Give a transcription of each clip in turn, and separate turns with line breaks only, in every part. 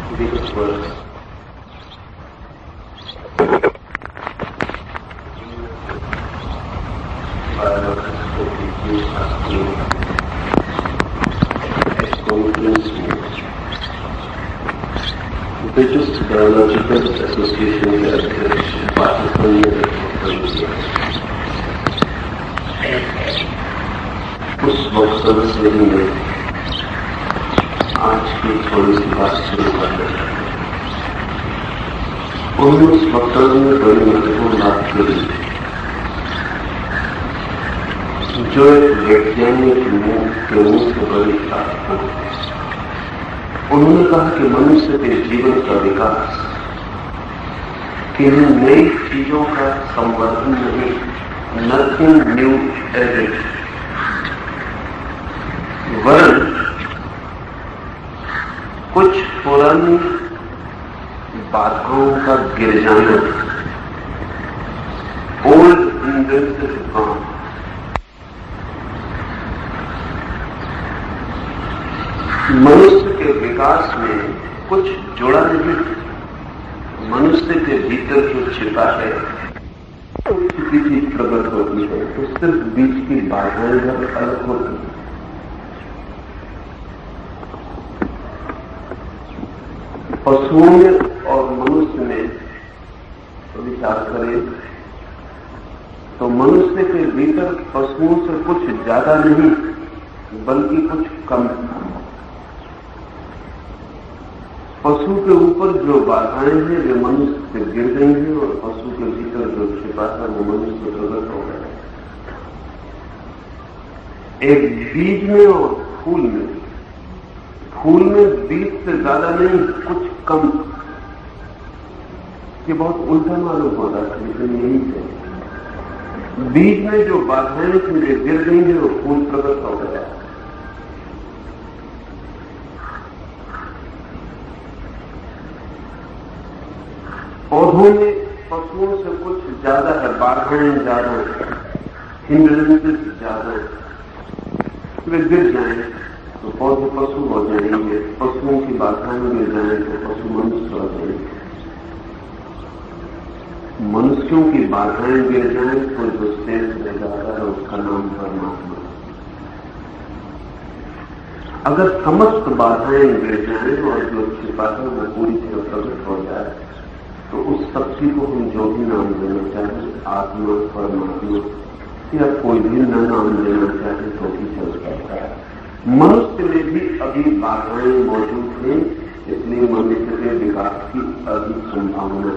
विगत British biological association के अध्यक्ष पाकिस्तान ने उस वक्तव्य से ही मैं आज की थोड़ी सी बात शुरू कर रहा हूं। उन्होंने उस वक्तव्य में बड़ी महत्वपूर्ण बात करी, जो एक वैज्ञानिक के मुंह से बड़ी बात। उन्होंने कहा कि मनुष्य के जीवन का विकास किन्हीं नई चीजों का संवर्धन नहीं, नथिंग न्यू एडेड, वरन कुछ पुरानी बाधाओं का गिर जाना, ओल्ड हिंड्रेंसेस गॉन। मनुष्य के विकास में कुछ जुड़ा नहीं, मनुष्य के भीतर जो छिपा है किसी चीज प्रकट होती है तो सिर्फ बीच की बाधाएं जब अलग होती है। पशुओं में और मनुष्य में विचार करें तो मनुष्य के भीतर पशुओं से कुछ ज्यादा नहीं बल्कि कुछ कम। पशु के ऊपर जो बाधाएं हैं वे मनुष्य से गिर गई हैं और पशु के भीतर जो छिपा था वो मनुष्य से प्रकट हो गया। एक बीज में और फूल में बीज से ज्यादा नहीं कुछ कम। ये बहुत उल्टा मालूम हो रहा है, लेकिन यही है। बीज में जो बाधाएं थी वे गिर गई हैं और फूल प्रकट हो गया। पौधों में पशुओं से कुछ ज्यादा है, बाधाएं ज्यादा है, हिंड्रेंसेस ज्यादा है। वे गिर जाएं तो पौधे पशु हो जाएंगे, पशुओं की बाधाएं गिर जाएं तो पशु मनुष्य हो जाएंगे। मनुष्यों की बाधाएं गिर जाएं तो जो शेष रह जाता है उसका नाम परमात्मा। अगर समस्त बाधाएं गिर जाएं और जो छिपा है वो पूरी तरह प्रकट हो जाए तो उस शक्ति को हम जो भी नाम देना चाहें, आत्मा, परमात्मा या कोई भी नाम देना चाहे तो भी चल सकता है। मनुष्य में भी अभी बाधाएं मौजूद हैं, इसलिए मनुष्य के विकास की अधिक संभावना है।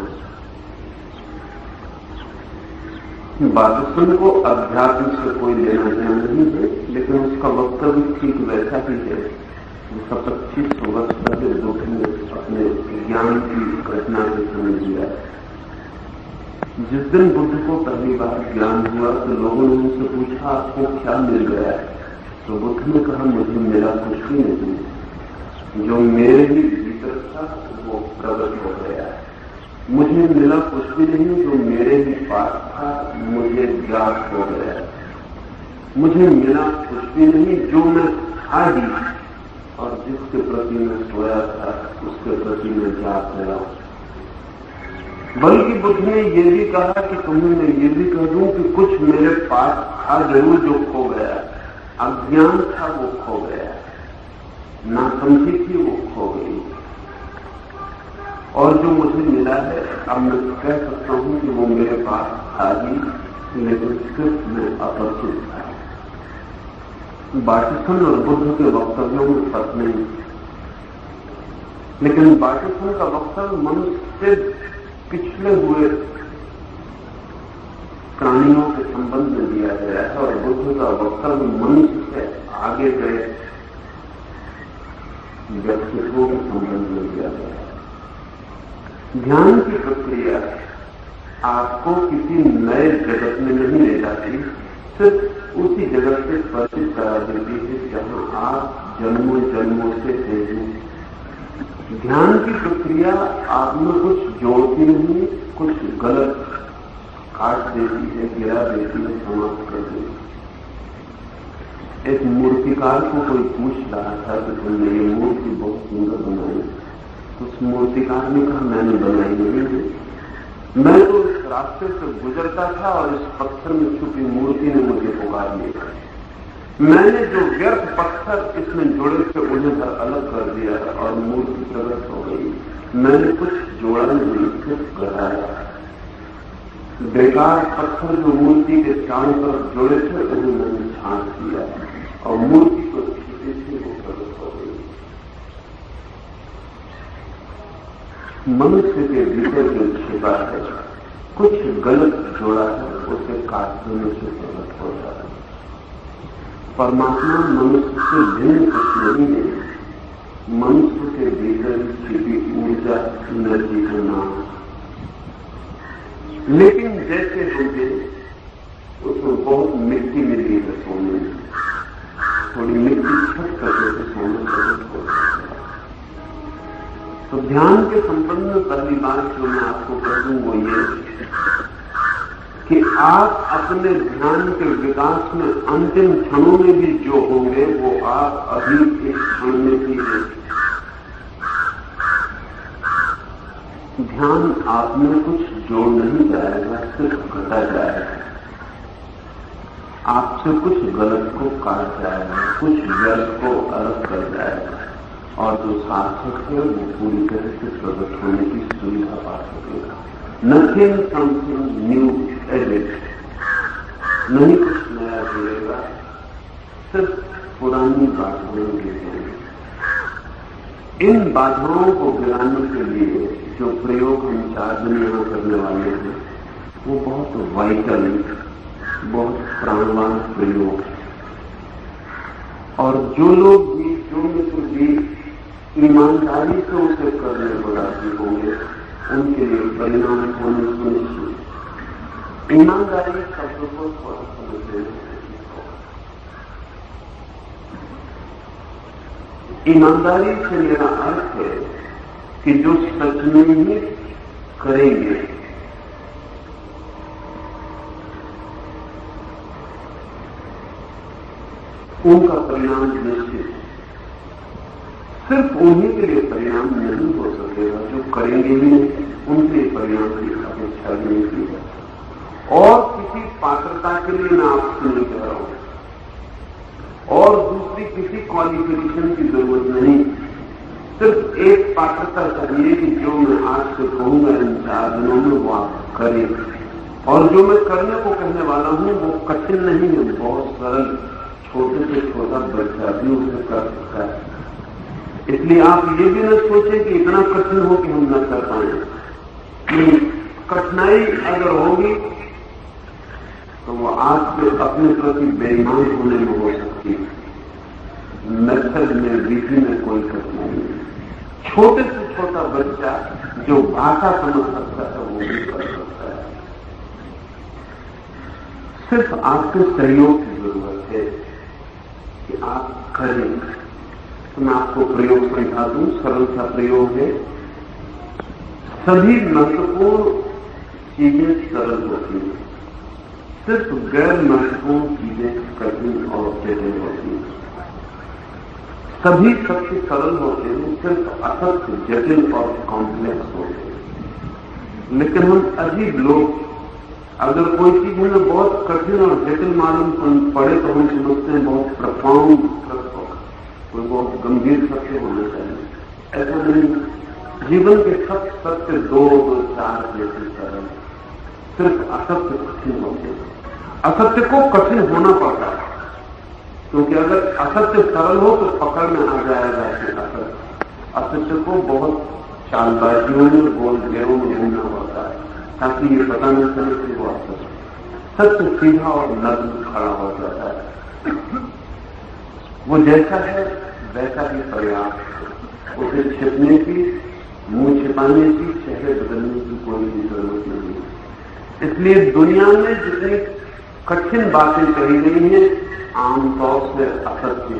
बादशाह को अध्यात्म से कोई लेना देना नहीं है, लेकिन उसका वक्तव्य ठीक वैसा ही है। 25 वर्ष पहले लोग ने अपने ज्ञान की घटना से समझ लिया। जिस दिन बुद्ध को पहली बार ज्ञान हुआ तो लोगों ने उनसे पूछा आपको क्या मिल गया है? तो बुद्ध ने कहा मुझे मिला कुछ भी नहीं, जो मेरे ही भीतर था वो प्रकट हो गया है। मुझे मिला कुछ भी नहीं, जो मेरे ही पास था मुझे ज्ञात हो गया है। मुझे मिला कुछ भी नहीं, जो मैं था ही और जिसके प्रति मैं सोया था उसके प्रति मैं जाग गया। बल्कि बुद्ध ने यह भी कहा कि तुम्हें मैं ये भी कह दूं कि कुछ मेरे पास था जरूर जो खो गया। अज्ञान था वो खो गया, नासमझी थी वो खो गई, और जो मुझे मिला है अब मैं कह सकता हूं कि वो मेरे पास था ही, लेकिन सिर्फ मैं अपरिचित था। बाटिसन और बुद्ध के वक्तव्यों में फर्क नहीं, लेकिन बाटिसन का वक्तव्य मनुष्य से पिछले हुए प्राणियों के संबंध में दिया गया है और बुद्ध का वक्तव्य मनुष्य से आगे गए व्यक्तित्वों के संबंध में दिया गया है। ध्यान की प्रक्रिया आपको किसी नए जगत में नहीं ले जाती, सिर्फ उसी जगत से परिचित करा देती है जहां आप जन्मों जन्मों से थे। ध्यान की प्रक्रिया आप में कुछ जोड़ती नहीं, कुछ गलत काट देती है, गिरा देती है, समाप्त कर देती है। एक मूर्तिकार को कोई पूछ रहा था कि तुमने ये मूर्ति बहुत सुंदर बनाई, उस मूर्तिकार ने कहा, मैंने बनाई नहीं है, मैं तो इस रास्ते से गुजरता था और इस पत्थर में छुपी मूर्ति ने मुझे पुकार लिया। मैंने जो व्यर्थ पत्थर इसमें जोड़े थे उन्हें अलग कर दिया और मूर्ति प्रकट हो गई। मैंने कुछ जोड़ा नहीं, सिर्फ गढ़ाया। बेकार पत्थर जो मूर्ति के चारों तरफ जोड़े थे उन्हें मैंने झांक दिया और मूर्ति को छुपे थे वो प्रकट हो गई। मनुष्य के भीतर जो छिपा है, कुछ गलत जोड़ा है, उसे काट देने से प्रकट हो जाता है। परमात्मा मनुष्य से भिन्न कुछ नहीं है, मनुष्य के भीतर छिपी ऊर्जा, एनर्जी का नाम। लेकिन जैसे होंगे उसमें बहुत मिट्टी मिली है सोने में, थोड़ी मिट्टी छट करके तो सोने प्रकट हो जाता है। तो ध्यान के संबंध में पहली बात जो मैं आपको कह दूं वो ये कि आप अपने ध्यान के विकास में अंतिम क्षणों में भी जो होंगे वो आप अभी इस क्षण में भी हैं। ध्यान आप में कुछ जोड़ नहीं जाएगा, सिर्फ घटा जाएगा। आपसे कुछ गलत को काट जाएगा, कुछ व्यर्थ को अलग कर जाएगा और जो सार्थक है वो पूरी तरह से प्रकट होने की सुविधा पा सकेगा। नथिंग समथिंग न्यू एडेड, नहीं कुछ नया जुड़ेगा, सिर्फ पुरानी बाधाएं गिरेंगी। इन बाधाओं को गिराने के लिए जो प्रयोग हम 4 दिन यहां करने वाले हैं वो बहुत वाइटल, बहुत प्राणवान प्रयोग है। और जो लोग भी, जो मित्र भी ईमानदारी से उसे करने को राजी होंगे उनके लिए परिणाम होने सुनिश्चित। ईमानदारी शब्द को थोड़ा समझने में ईमानदारी से मेरा अर्थ है कि जो सच में ही करेंगे उनका परिणाम निश्चित। सिर्फ उन्हीं के लिए परिणाम नहीं हो सकेगा जो करेंगे भी नहीं, उनके लिए परिणाम की अपेक्षा नहीं की जाती। और किसी पात्रता के लिए मैं आपसे नहीं कह रहा हूं और दूसरी किसी क्वालिफिकेशन की जरूरत नहीं, सिर्फ एक पात्रता चाहिए कि जो मैं आज से कहूंगा इन 4 दिनों में वो आप करें। और जो मैं करने को कहने वाला हूं वो कठिन नहीं है, बहुत सरल, छोटे से छोटा बच्चा भी उसे कर सकता है। इसलिए आप ये भी न सोचें कि इतना कठिन हो कि हम न कर पाए। कठिनाई अगर होगी तो वो आपके अपने प्रति बेईमान होने में हो सकती है। मेथड में, विधि में कोई कठिनाई नहीं। छोटे से छोटा बच्चा जो भाषा समझ सकता है वो भी कर सकता है। सिर्फ आपके सहयोग की जरूरत है कि आप करें। तो मैं आपको प्रयोग समझा दूं, सरल सा प्रयोग है। सभी महत्वपूर्ण चीजें सरल होती हैं, सिर्फ गैर महत्वपूर्ण चीजें कठिन और जटिल होती हैं। सभी सत्य सरल होते हैं, सिर्फ असत्य जटिल और कॉम्प्लेक्स होते हैं। लेकिन हम अजीब लोग, अगर कोई चीज हमें बहुत कठिन और जटिल मालूम पड़े तो हम समझते हैं बहुत प्रफाउंड ट्रस्ट होगा, कोई बहुत गंभीर सत्य होना चाहिए। ऐसा नहीं। जीवन के सब सत्य 2-4 जैसे सरल, सिर्फ असत्य कठिन होते हैं। असत्य को कठिन होना पड़ता है, क्योंकि अगर असत्य सरल हो तो पकड़ में आ जाएगा कि असत्य को बहुत चालबाजियों में, गोल घेरों में घूमना पड़ता है ताकि ये पता न चले कि वो असत्य। सत्य सीधा और नग्न खड़ा हो जाता है, वो जैसा है वैसा ही पर्याप्त है। उसे छिपने की, मुंह छिपाने की, चेहरे बदलने की कोई भी जरूरत नहीं है। इसलिए दुनिया में जितनी कठिन बातें कही गई हैं आमतौर से असत्य।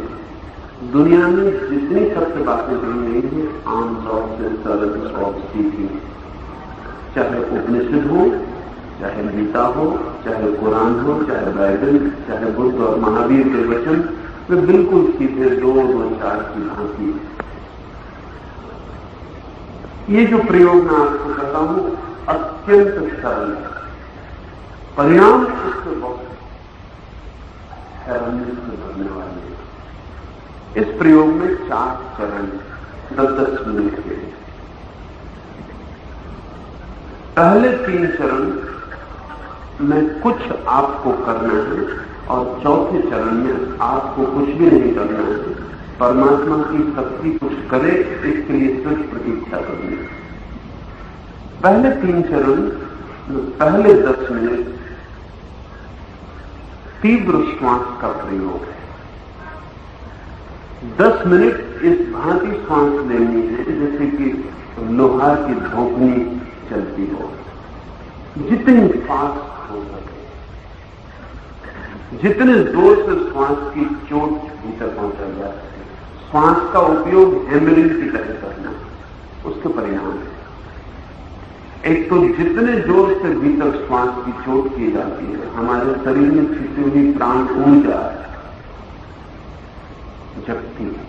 दुनिया में जितनी सत्य बातें कही गई हैं आमतौर से सरल और सीधी। चाहे उपनिषद हो, चाहे गीता हो, चाहे कुरान हो, चाहे बाइबल, चाहे बुद्ध और महावीर के वचन, वे बिल्कुल सीधे 2-4 की भांति। ये जो प्रयोग मैं आपको कर रहा हूं अत्यंत सरल है, परिणाम उससे बहुत हैरानी से भरने वाले हैं। इस प्रयोग में 4 चरण 10-10 मिनट के। पहले 3 चरण में कुछ आपको करना है और चौथे चरण में आपको कुछ भी नहीं करना है। परमात्मा की शक्ति कुछ करे इसके लिए सिर्फ प्रतीक्षा करनी है। पहले 3 चरण, पहले 10 मिनट तीव्र श्वास का प्रयोग है। 10 मिनट इस भांति श्वास लेनी है जैसे कि लोहा की धोकनी चलती हो, जितनी फास्ट हो सके, जितने जोर से श्वास की चोट भीतर पहुंचा जा सके। श्वास का उपयोग हैमरिंग की तरह करना उसके परिणाम है। एक तो जितने जोर से भीतर श्वास की चोट की जाती है, हमारे शरीर में छिपी हुई प्राण ऊर्जा जगती है।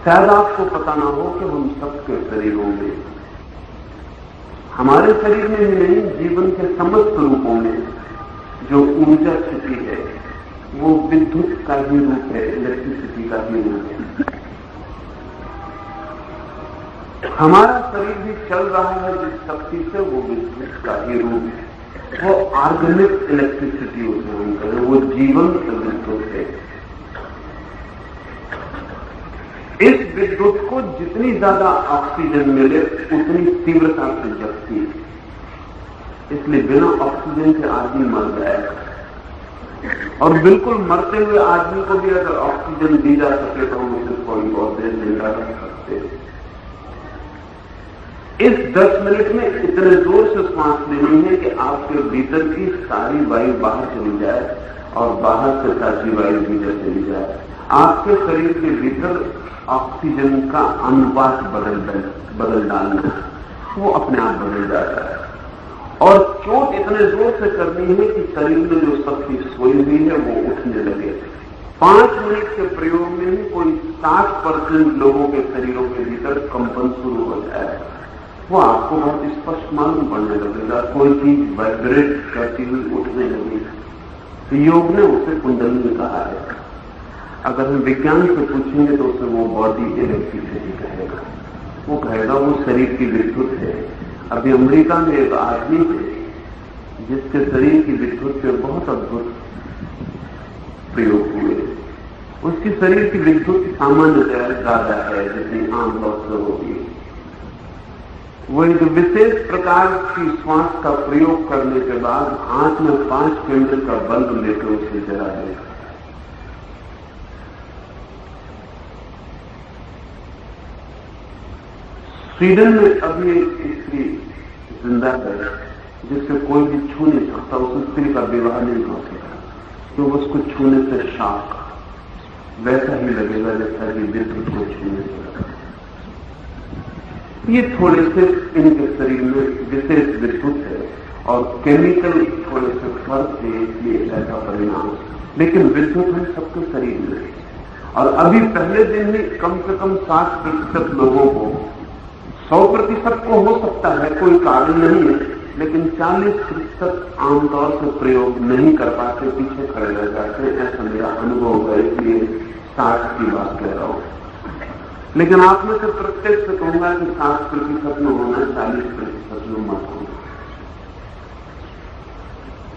शायद आपको पता ना हो कि हम सबके शरीरों में, हमारे शरीर में ही नहीं, जीवन के समस्त रूपों में जो ऊर्जा छिपी है वो विद्युत का ही रूप है, इलेक्ट्रिसिटी का ही रूप है। हमारा शरीर भी चल रहा है जिस शक्ति से, वो विद्युत का ही रूप है। वो ऑर्गेनिक इलेक्ट्रिसिटी उसे हम करें, वो जीवन विद्युत है। इस विद्युत को जितनी ज्यादा ऑक्सीजन मिले उतनी तीव्रता से जगती है। इसलिए बिना ऑक्सीजन के आदमी मर जाएगा, और बिल्कुल मरते हुए आदमी को भी अगर ऑक्सीजन दी जा सके तो हम उसे कोई बहुत देर जिंदा रख सकते हैं। इस 10 मिनट में इतने जोर से श्वास लेनी है कि आपके भीतर की सारी वायु बाहर चली जाए और बाहर से ताजी वायु भीतर चली जाए। आपके शरीर के भीतर ऑक्सीजन का अनुपात बदल डालना है, वो अपने आप बदल जाता है। और चोट इतने जोर से करनी है कि शरीर में जो शक्ति सोई हुई है वो उठने लगे। 5 मिनट के प्रयोग में ही कोई 60% लोगों के शरीरों के भीतर कंपन शुरू हो जाए। वो आपको बहुत स्पष्ट मालूम पड़ने लगेगा, कोई चीज वाइब्रेट करती हुई उठने लगेगी। योग ने उसे कुंडली कहा है। अगर हम विज्ञान से पूछेंगे तो उसे वो बॉडी इलेक्ट्रिसिटी कहेगा। वो कहेगा वो शरीर की विद्युत है। अभी अमेरिका में एक आदमी है जिसके शरीर की विद्युत पे बहुत अद्भुत प्रयोग हुए। उसकी शरीर की विद्युत सामान्यतः ज्यादा है जितनी आम लोग से होती है। वो एक विशेष प्रकार की श्वास का प्रयोग करने के बाद हाथ में 5 कैंडल का बल्ब लेकर उसे जला देगा। स्वीडन में अभी एक स्त्री जिंदा है जिससे कोई भी छू नहीं सकता। उस स्त्री का विवाह नहीं हो सकता, तो उसको छूने से शॉक वैसा ही लगेगा जैसा कि विद्युत को छूने से लगेगा। ये थोड़े से इनके शरीर में विशेष विद्युत है और केमिकल थोड़े से फर्क है, इसलिए ऐसा परिणाम। लेकिन विद्युत है सबके शरीर में। और अभी पहले दिन ही कम से कम 60% लोगों को, 100% को हो सकता है, कोई कारण नहीं है, लेकिन 40% आमतौर से प्रयोग नहीं कर पाते, पीछे खड़े रह जाते हैं। ऐसा मेरा अनुभव है, इसलिए 60 की बात कह रहा हूं। लेकिन आप में से प्रत्येक से कहूंगा कि 60% में होना, 40% में मत होना।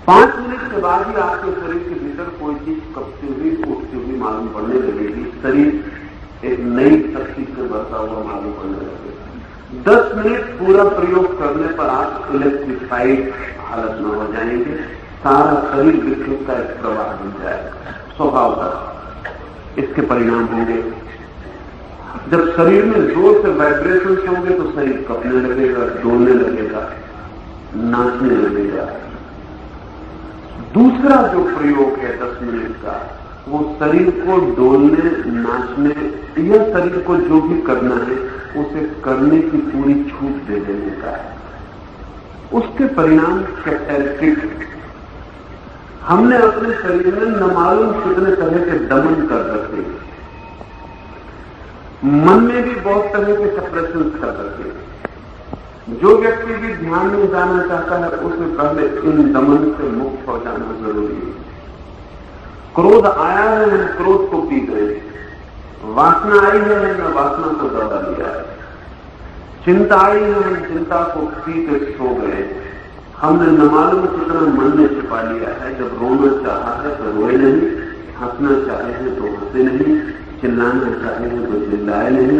5 मिनट के बाद ही आपके शरीर के भीतर कोई चीज कपती हुई, उठती हुई मालूम पड़ने लगेगी। शरीर एक नई शक्ति से भरता हुआ मालूम पड़ने लगेगा। 10 मिनट पूरा प्रयोग करने पर आप इलेक्ट्रिफाइड हालत में हो जाएंगे। सारा शरीर विद्युत का एक प्रवाह बन जाएगा स्वभाव का। इसके परिणाम होंगे, जब शरीर में जोर से वाइब्रेशन होंगे तो शरीर कपने लगेगा, डोलने लगेगा, नाचने लगेगा। दूसरा जो प्रयोग है 10 मिनट का, वो शरीर को डोलने, नाचने या शरीर को जो भी करना है उसे करने की पूरी छूट दे देने का है। उसके परिणाम कैटेलिटिक। हमने अपने शरीर में न मालूम कितने तरह के दमन कर रखे। मन में भी बहुत तरह के सप्रेशन कर सकते हैं। जो व्यक्ति भी ध्यान में जाना चाहता है उसे पहले इन दमन से मुक्त हो जाना जरूरी है। क्रोध आया है, हम क्रोध को पी गए। वासना आई है, हमने वासना को दबा लिया है। चिंता आई है, हम चिंता को पी के सो गए। हमने न मालूम कितना मन में छिपा लिया है। जब रोना चाहा है तो रोए नहीं, हंसना चाहे है तो हंसे नहीं, चिल्लाना चाहे है तो चिल्लाए नहीं,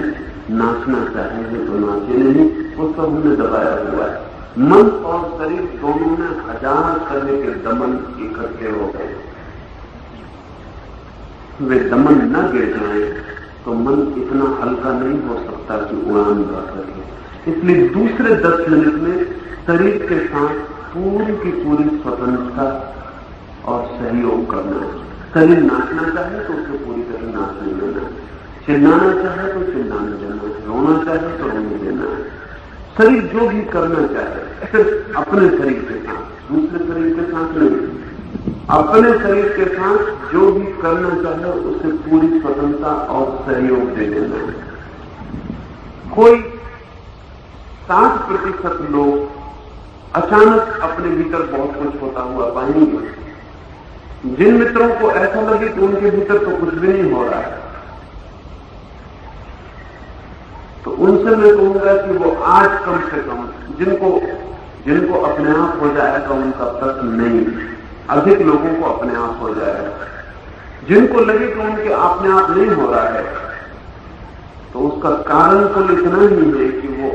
नाचना चाहे है तो नाचे नहीं, वो सब हमने दबाया हुआ है। मन और शरीर दोनों में हजार तरह के दमन इकट्ठे हो गए। वे दमन न गिर जाए तो मन इतना हल्का नहीं हो सकता कि उड़ान भर सके। इसलिए दूसरे 10 मिनट में शरीर के साथ पूरी की पूरी स्वतंत्रता और सहयोग करना है। शरीर नाचना चाहे तो उसे पूरी तरह नाचने देना, चिल्लाना चाहे तो चिल्लाने देना, रोना चाहे तो रोने देना है। शरीर जो भी करना चाहे सिर्फ अपने शरीर के साथ, दूसरे शरीर के साथ नहीं, अपने शरीर के साथ जो भी करना चाहे उसे पूरी स्वतंत्रता और सहयोग दे देना है। कोई 60% लोग अचानक अपने भीतर बहुत कुछ होता हुआ पाएंगे। जिन मित्रों को ऐसा लगे कि उनके भीतर तो कुछ भी नहीं हो रहा है, तो उनसे मैं कहूंगा कि वो आज कम से कम जिनको अपने आप हो जाएगा उनका प्रश्न नहीं, अधिक लोगों को अपने आप हो जाएगा। जिनको लगे कि उनके अपने आप नहीं हो रहा है तो उसका कारण तो इतना ही है कि वो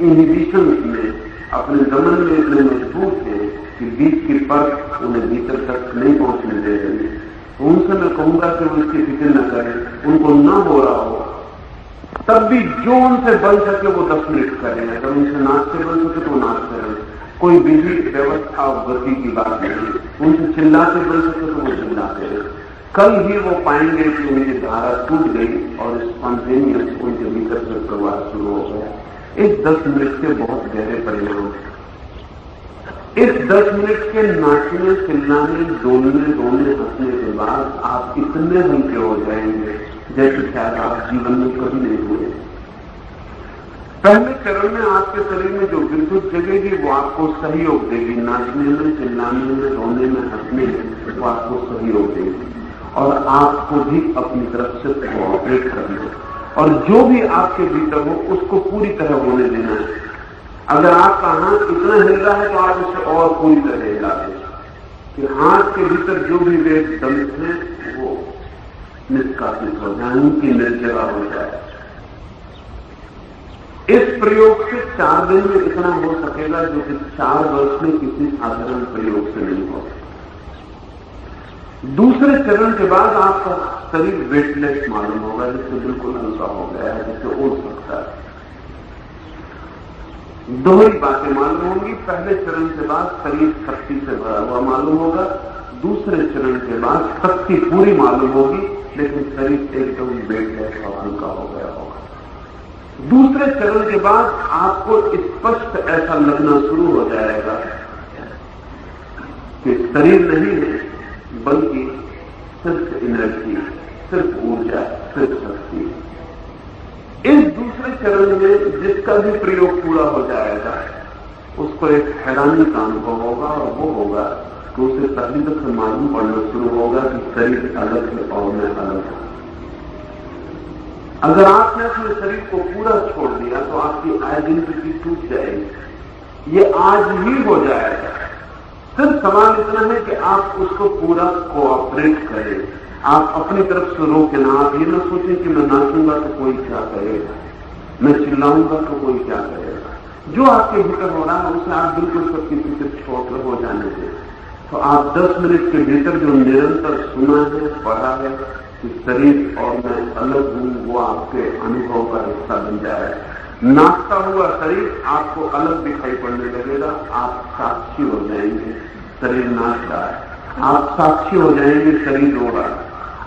इनहिबिशन में, अपने दमन में इतने मजबूत है कि बीच की परत उन्हें भीतर तक नहीं पहुंचने दे रही। उनसे मैं कहूंगा कि वो इसकी फिक्र न करें। उनको न हो रहा हो तब भी जो उनसे बन सके वो 10 मिनट करें। अगर उनसे नाचते बन सके तो नाचते रहें। कोई विधि व्यवस्था और गति की बात नहीं। उनसे चिल्लाते बन सके तो वो चिल्लाते रहे। कल ही वो पाएंगे कि उनकी धारा टूट गई और स्पॉन्टेनियस उनके भीतर से प्रवाह शुरू हो गया। इस 10 मिनट के बहुत गहरे परिणाम। इस 10 मिनट के नाचने, चिल्लाने, डोलने, रोने, हंसने के बाद आप इतने हल्के हो जाएंगे जैसे शायद आप जीवन में कभी नहीं हुए। पहले चरण में आपके शरीर में जो विद्युत जगेगी वो आपको सहयोग देगी। नाचने में, चिल्लाने में, रोने में, हंसने में वो आपको सहयोग देगी और आपको भी अपनी तरफ से कोऑपरेट करना है। और जो भी आपके भीतर हो उसको पूरी तरह होने देना है। अगर आपका हाथ इतना हिल रहा है तो आप उसे और पूरी तरह हिला दें कि हाथ के भीतर जो भी वेग दमित है वो निष्कासित हो जाए, उनकी निर्जरा हो जाए। इस प्रयोग से 4 दिन में इतना हो सकेगा जो कि 4 वर्ष में किसी साधारण प्रयोग से नहीं हो सकता। दूसरे चरण के बाद आपका शरीर वेटलेस मालूम होगा, जिससे बिल्कुल हल्का हो गया है, जिससे उड़ सकता है। दोहरी बातें मालूम होंगी। पहले चरण के बाद शरीर शक्ति से भरा हुआ मालूम होगा। दूसरे चरण के बाद शक्ति पूरी मालूम होगी लेकिन शरीर एकदम वेटलेस और हल्का हो गया होगा। दूसरे चरण के बाद आपको स्पष्ट ऐसा लगना शुरू हो जाएगा कि शरीर नहीं है बल्कि सिर्फ एनर्जी, सिर्फ ऊर्जा, सिर्फ शक्ति। इस दूसरे चरण में जिसका भी प्रयोग पूरा हो जाएगा उसको एक हैरानी का अनुभव होगा और वो होगा कि उसे पहली दफे मालूम पड़ना शुरू होगा कि शरीर अलग है और मैं अलग हूं। अगर आपने अपने शरीर को पूरा छोड़ दिया तो आपकी आइडेंटिटी टूट जाएगी। ये आज ही हो जाएगा। सिर्फ सवाल इतना है कि आप उसको पूरा कोऑपरेट करें। आप अपनी तरफ से रोके ना। आप ये ना सोचें कि मैं नाचूंगा तो कोई क्या करेगा, मैं चिल्लाऊंगा तो कोई क्या करेगा। जो आपके भीतर हो रहा है उसे आप बिल्कुल सबकी फिक्र छोड़कर हो जाने दें। तो आप 10 मिनट के भीतर जो निरंतर सुना है, पढ़ा है कि शरीर और मैं अलग हूं, वो आपके अनुभव का हिस्सा बन जाएगा। नाचता हुआ शरीर आपको अलग दिखाई पड़ने लगेगा। आप साक्षी हो जाएंगे शरीर नाच रहा है, आप साक्षी हो जाएंगे शरीर रो रहा है।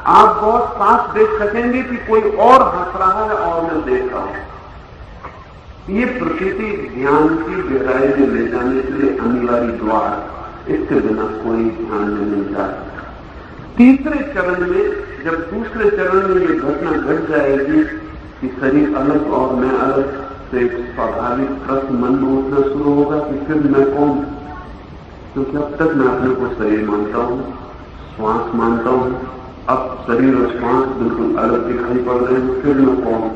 आप बहुत साफ देख सकेंगे कि कोई और हंस रहा है और मैं देख रहा हूं। ये प्रकृति ध्यान की गहराई में ले जाने के लिए अनिवार्य द्वार। इसके बिना कोई ध्यान में नहीं जा सकता। तीसरे चरण में जब दूसरे चरण में ये घटना घट जाएगी कि शरीर अलग और मैं अलग, तो एक स्वाभाविक प्रश्न मन में उठना शुरू होगा कि फिर मैं कौन? क्योंकि अब तक मैं अपने को शरीर मानता हूं, श्वास मानता हूं, अब शरीर और श्वास बिल्कुल अलग दिखाई पड़ रहे हैं, फिर मैं कौन?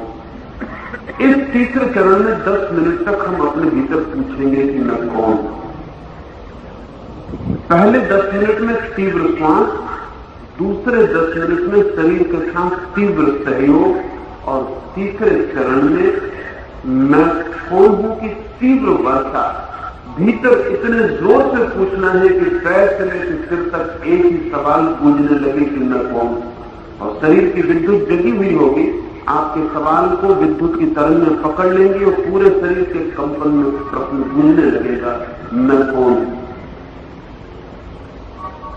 इस तीसरे चरण में 10 मिनट तक हम अपने भीतर पूछेंगे कि मैं कौन? पहले 10 मिनट में तीव्र श्वास, दूसरे 10 मिनट में शरीर के साथ तीव्र सहयोग, और तीसरे चरण में मैं कौन हूं की तीव्र वर्षा। भीतर इतने जोर से पूछना है कि पैर से लेकर सिर तक एक ही सवाल गूंजने लगे कि मैं कौन? और शरीर की विद्युत जगी हुई होगी, आपके सवाल को विद्युत की तरंग में पकड़ लेंगे और पूरे शरीर के कंपन में प्रश्न गूंजने लगेगा, मैं कौन?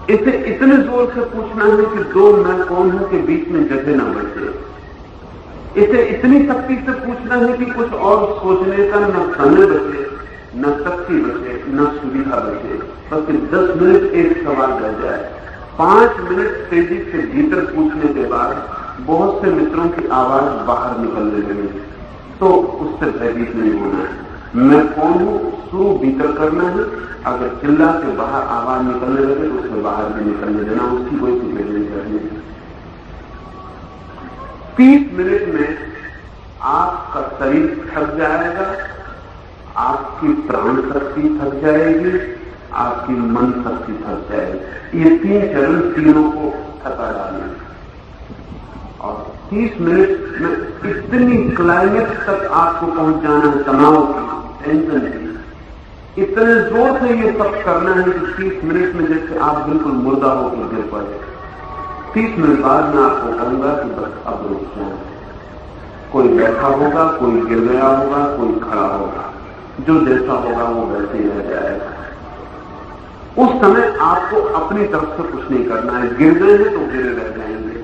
इसे इतने जोर से पूछना है कि दो मैं कौन हूं के बीच में जगह न बचे। इसे इतनी शक्ति से पूछना है कि कुछ और सोचने का न समय बचे, न शक्ति बचे, न सुविधा बचे, बस 10 मिनट एक सवाल रह जाए। 5 मिनट तेजी से भीतर पूछने के बाद बहुत से मित्रों की आवाज बाहर निकलने लगी, तो उससे भयभीत नहीं होना है। मैं कौन हूं शुरू भीतर करना है, अगर चिल्ला के बाहर आवाज निकलने लगे तो उससे बाहर भी निकलने देना, उसकी कोई फिक्र नहीं करनी। 30 मिनट में आपका शरीर थक जाएगा, आपकी प्राण शक्ति थक जाएगी, आपकी मन शक्ति थक जाएगी। ये 3 चरण तीनों को थका डालेंगे। और 30 मिनट में इतनी क्लाइमेक्स तक आपको पहुंच जाना है, तनाव की, टेंशन की, इतने जोर से ये सब करना है कि 30 मिनट में जैसे आप बिल्कुल मुर्दा होकर गिर पड़े। 30 मिनट बाद मैं आपको कहूंगा कि बस अब रुक जाए। कोई बैठा होगा, कोई गिर गया होगा, कोई खड़ा होगा, जो जैसा होगा वो वैसे ही रह जाएगा। उस समय आपको अपनी तरफ से कुछ नहीं करना है। गिर गए हैं तो गिरे रह जाएंगे,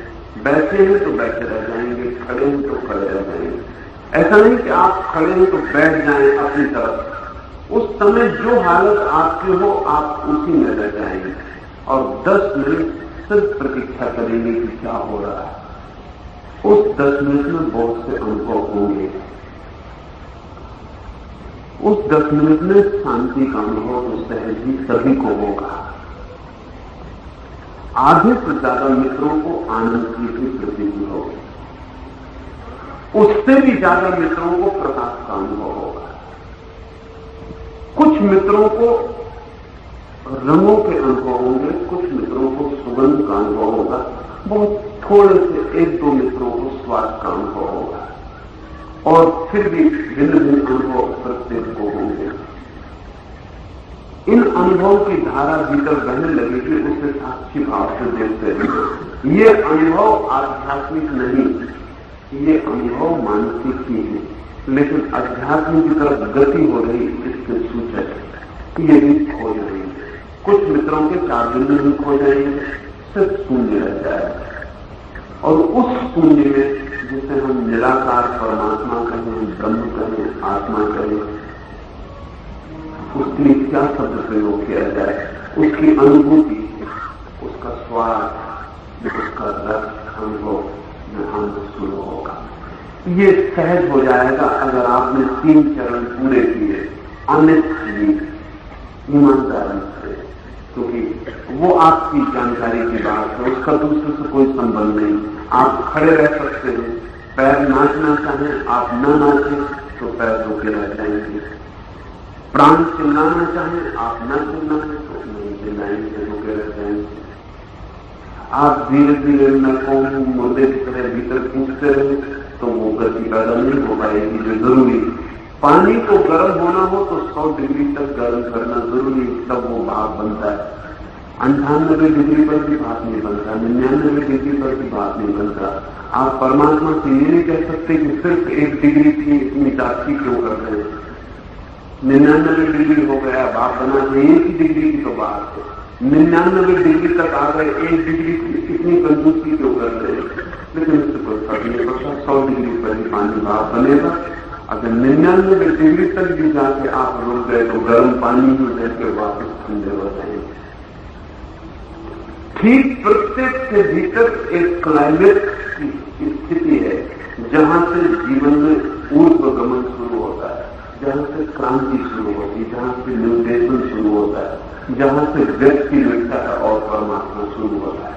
बैठे हैं तो बैठे रह जाएंगे, खड़े हैं तो खड़े रह जाएंगे। ऐसा नहीं कि आप खड़े हैं तो बैठ जाएं अपनी तरफ। उस समय जो हालत आपकी हो आप उसी में रह जाएंगे और 10 मिनट सिर्फ प्रतीक्षा करेंगे कि क्या हो रहा है। उस 10 मिनट में बहुत से अनुभव होंगे। उस 10 मिनट में शांति का अनुभव तो सहज ही सभी को होगा। आधे से ज्यादा मित्रों को आनंद की भी प्रतीति होगी, उससे भी ज्यादा मित्रों को प्रकाश का अनुभव होगा। कुछ मित्रों को रंगों के अनुभव होंगे, कुछ मित्रों को सुगंध का अनुभव होगा, बहुत थोड़े से 1-2 मित्रों को स्वाद का अनुभव होगा, और फिर भी भिन्न भिन्न अनुभव प्रत्येक को होंगे। इन अनुभवों की धारा भीतर बहने लगेगी, उसे साक्षी भाव से देखते हैं। ये अनुभव आध्यात्मिक नहीं, ये अनुभव मानसिक ही है, लेकिन अध्यात्म की तरफ गति हो रही इसके सूचक ये भी खो जाएंगे। कुछ मित्रों के 4 दिन में भी खो जाएंगे, सिर्फ शून्य रह जाएगा। और उस शून्य में जिसे हम निराकार परमात्मा कहें, ब्रह्म कहें, आत्मा कहें, उसके लिए क्या शब्द प्रयोग किया जाए, उसकी अनुभूति, उसका स्वाद, उसका रस अनुभव में शुरू होगा। ये सहज हो जाएगा अगर आपने 3 चरण पूरे किए ऑनेस्टली, ईमानदारी से, क्योंकि वो आपकी जानकारी की बात है, उसका दूसरे से कोई संबंध नहीं। आप खड़े रह सकते हैं, पैर नाचना चाहें आप न नाचें तो पैर रोके रह जाएंगे, प्राण चिल्लाना चाहें आप न चिल्लाएं तो नहीं चिल्लाएंगे, रोके रह जाएंगे। आप धीरे धीरे मैं कौन हूं मुर्दे की तरह भीतर पूछते रहे तो वो गति पैदा नहीं हो पाएगी जो जरूरी। पानी को गर्म होना हो तो 100 डिग्री तक गर्म करना जरूरी, तब वो भाप बनता है। 98 डिग्री पर भी भाप नहीं बनता, 99 डिग्री पर भी भाप नहीं बनता। आप परमात्मा से ये नहीं कह सकते कि सिर्फ 1 डिग्री की इतनी ताकती क्यों कर रहे हैं। 99 डिग्री हो गया, भाप बना के 1 डिग्री की तो बात है। 99 डिग्री तक आ गए, 1 डिग्री की इतनी कंजूसी क्यों कर रहे हैं। लेकिन इससे कोई फर्क नहीं पड़ता, 100 डिग्री पर ही पानी भाप बनेगा। अगर 99 डिग्री तक भी जाके आप रुक गए तो गर्म पानी ही रहकर वापस ठंडे हो जाएंगे। ठीक प्रत्येक के भीतर एक क्लाइमेक्स की स्थिति है जहां से जीवन में ऊर्ध्वगमन शुरू होता है, जहां से क्रांति शुरू होती है, जहां से निर्देशन शुरू होता है, जहां से व्यक्ति मिलता है और परमात्मा शुरू होता है।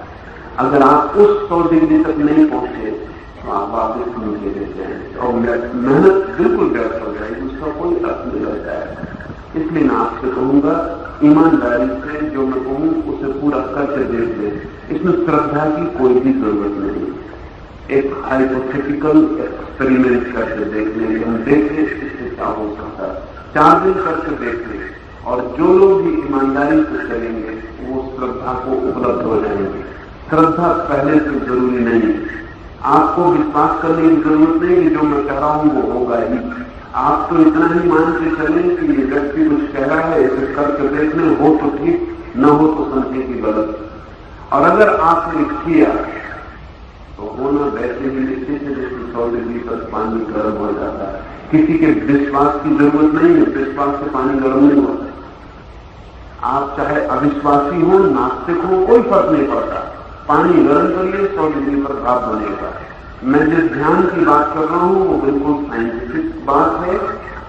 अगर आप उस 100 डिग्री तक नहीं पहुंचे तो आप वापस नीचे ले जाएंगे और मेहनत बिल्कुल व्यर्थ हो जाएगी, उसका कोई अर्थ नहीं रह जाएगा। इसलिए मैं आपसे कहूंगा, ईमानदारी से जो मैं कहूं उसे पूरा करके देख ले। इसमें श्रद्धा की कोई भी जरूरत नहीं। एक हाइपोथेटिकल एक्सपेरिमेंट करके देख लेंगे, हम देखें इससे क्या हो सकता है। 4 दिन करके देख लें और जो लोग भी ईमानदारी से चलेंगे वो श्रद्धा को उपलब्ध हो जाएंगे। श्रद्धा पहले से जरूरी नहीं। आपको विश्वास करने की जरूरत नहीं कि जो मैं कह रहा हूं वो होगा ही। आप तो इतना ही मान के चलें कि ये व्यक्ति कुछ कह रहा है, इसे करके देख लें, हो तो ठीक, न हो तो समझे की गलत। और अगर आपने किया तो होना वैसे ही निश्चित है जैसे 100 डिग्री पर पानी गर्म हो जाता है। किसी के विश्वास की जरूरत नहीं है, विश्वास से पानी गर्म नहीं होता। आप चाहे अविश्वासी हो, नास्तिक हो, कोई फर्क नहीं पड़ता। पानी गर्म करिए, 100 डिग्री पर भाप बनेगा। मैं जिस ध्यान की बात कर रहा हूं वो बिल्कुल साइंटिफिक बात है।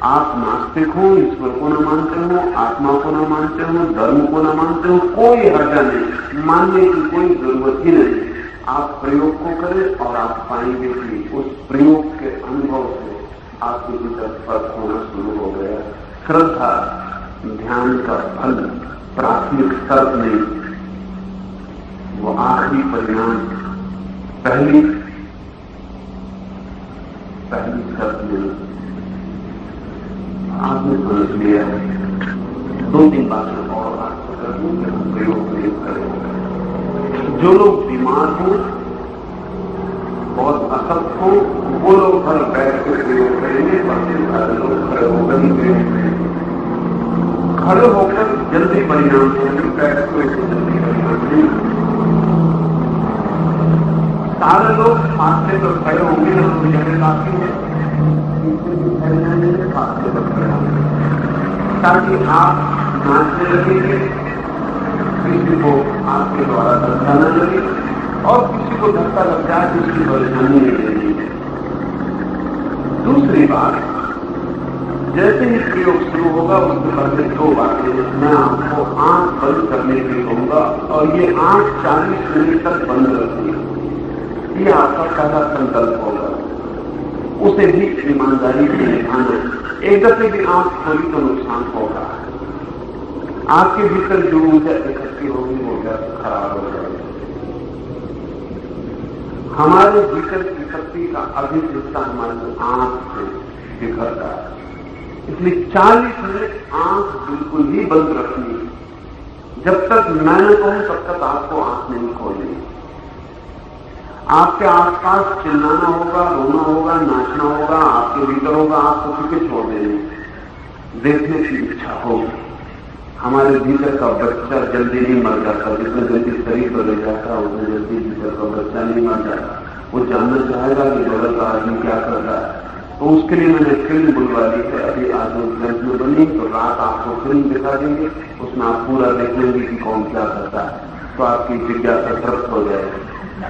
आप नास्तिक हो, ईश्वर को न मानते हो, आत्मा को न मानते हो, धर्म को न मानते हो, कोई हर्जा नहीं, मानने की कोई जरूरत ही नहीं। आप प्रयोग को करें और आप पाएंगे कि उस प्रयोग के अनुभव से आपके भीतर फर्क होना शुरू हो गया। श्रद्धा ध्यान का फल, प्राथमिक शर्त नहीं, वो आखिरी परिणाम, पहली शर्त नहीं। आपने समझ लिया। 2-3 बातें और आपको कर दूं कि हम प्रयोग करेंगे। जो लोग बीमार हो, बहुत असक्त हो, वो लोग घर बैठ कर प्रयोग करेंगे, बाकी सारे लोग खड़े होकर ही प्रयोग करेंगे। खड़े होकर जल्दी परिणाम देंगे, बैठ कर जल्दी परिणाम नहीं। सारे लोग फासले पर खड़े होंगे, हम जगह काफी है, फासले पर खड़े होंगे ताकि आप नाचने लगेंगे, किसी को आपके द्वारा धक्का न लगे और किसी को धक्का लग जाए तो उसकी परेशानी नहीं लेनी है। दूसरी बात, जैसे ही प्रयोग शुरू होगा उसके पहले 2 बातें मैं आपको आंख बंद करने के लिए कहूंगा और ये आंख 40 मिनट तक बंद रखनी है। ये आपका पहला संकल्प होगा, उसे भी ईमानदारी से निभाना। एक दफे की आंख खोली तो नुकसान होगा, आपके भीतर जो ऊर्जा इकट्ठी होगी वो ऊर्जा खराब हो जाएगी। हमारे भीतर की शक्ति का अधिक हिस्सा हमारे आंख से बिखरता है। इसलिए 40 मिनट आंख बिल्कुल ही बंद रखनी। जब तक मैं न कहूं तब तक आपको आंख नहीं खोलनी। आपके आसपास चिल्लाना होगा, रोना होगा, नाचना होगा, आपके भीतर होगा, आपको पीछे छोड़ देंगे, देखने की इच्छा होगी। हमारे भीतर का बच्चा जल्दी नहीं मर जाता, जितने जल्दी शरीर पर ले जाता है उतने जल्दी भीतर का बच्चा नहीं मर जाता। वो जानना चाहेगा कि बगल का आदमी क्या कर रहा है। तो उसके लिए मैंने फिल्म बुलवा ली है, अभी आज ग्रंथ में बनी, तो रात आपको फिल्म दिखा देंगे, उसमें आप पूरा देख लेंगे कि कौन क्या करता है, तो आपकी जिज्ञासा तृप्त हो जाएगी।